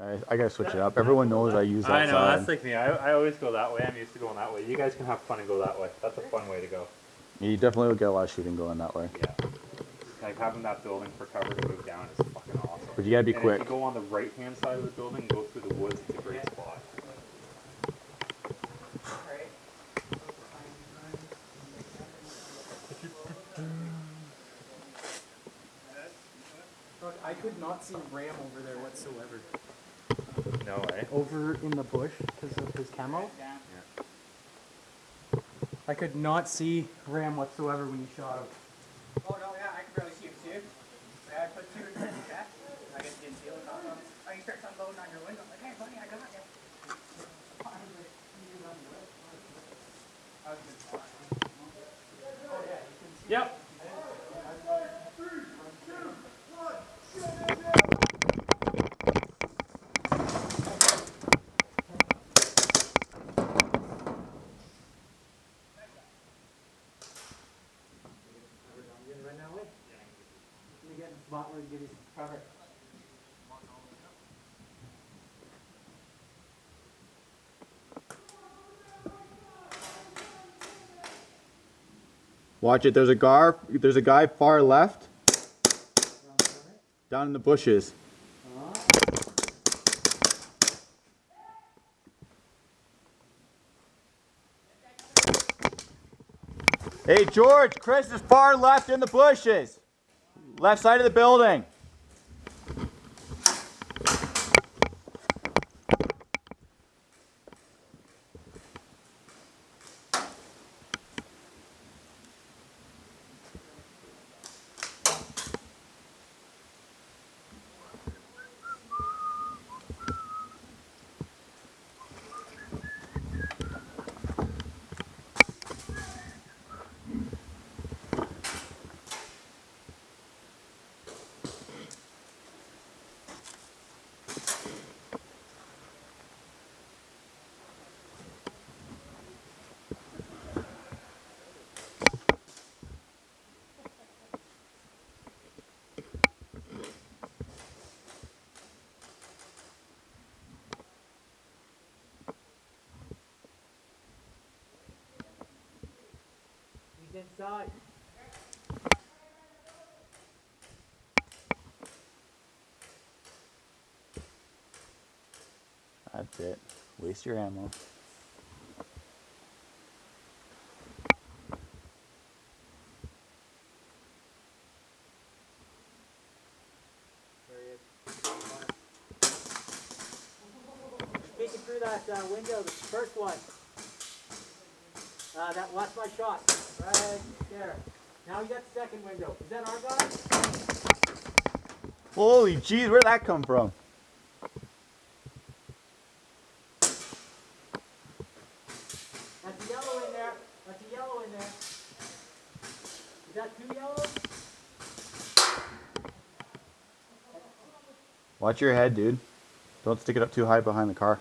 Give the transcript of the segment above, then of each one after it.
I gotta switch it up. Everyone knows I use that I know, side. that's like me. I always go that way. I'm used to going that way. You guys can have fun and go that way. That's a fun way to go. You definitely will get a lot of shooting going that way. Yeah. Like having that building for cover to move down is fucking awesome. But you gotta be and quick. If you go on the right-hand side of the building and go through the woods, it's a great spot. Look, I could not see Ram over there whatsoever. No way. Over in the bush because of his camo. Yeah. I could not see Ram whatsoever when you shot him. Oh no, yeah, I could barely see him too. I put two in the chest. I guess you didn't feel it. Oh, you start unloading on your window. Like, hey buddy, I got you. Yep. Watch it. There's a guy far left. Down in the bushes. Hey George, Chris is far left in the bushes. Left side of the building. He's inside. That's it. Waste your ammo. Peeking through that window, the first one. That's my shot. Right there. Now you got the second window. Is that our guy? Holy jeez, where'd that come from? That's a yellow in there. That's a yellow in there. Is that two yellows? Watch your head, dude. Don't stick it up too high behind the car.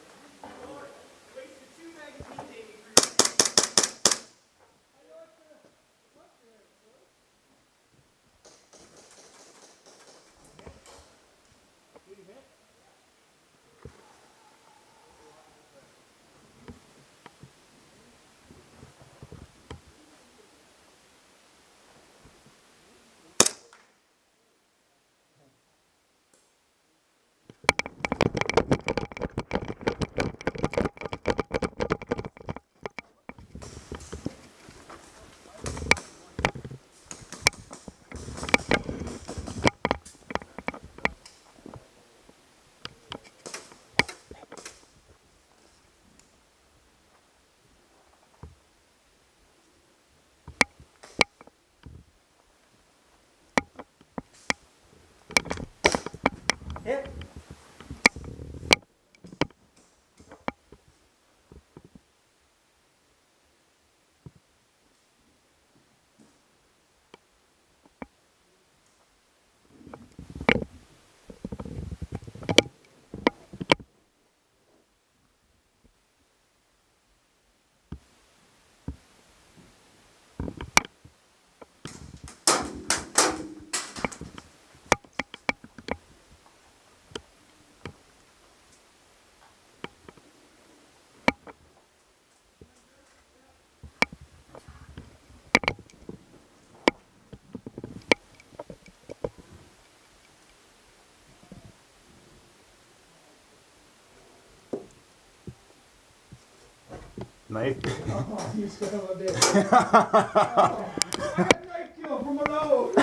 Hit. Knife. Oh, you son of a bitch. I got a knife kill from a load.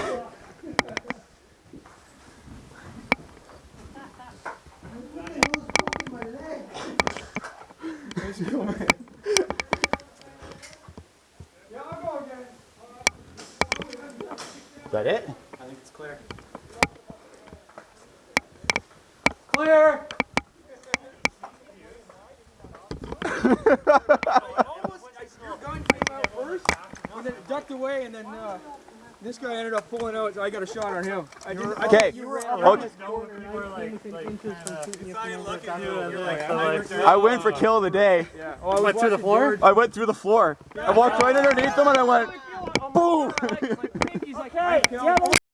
Yeah, I'll go again. Is that it? I think it's clear. Clear! Your gun came out first, and then it ducked away, and then this guy ended up pulling out, so I got a shot on him. Okay. I went for kill of the day. Yeah. Oh, I went through the floor? I went through the floor. I walked right underneath them and I went, boom! He's like, hey,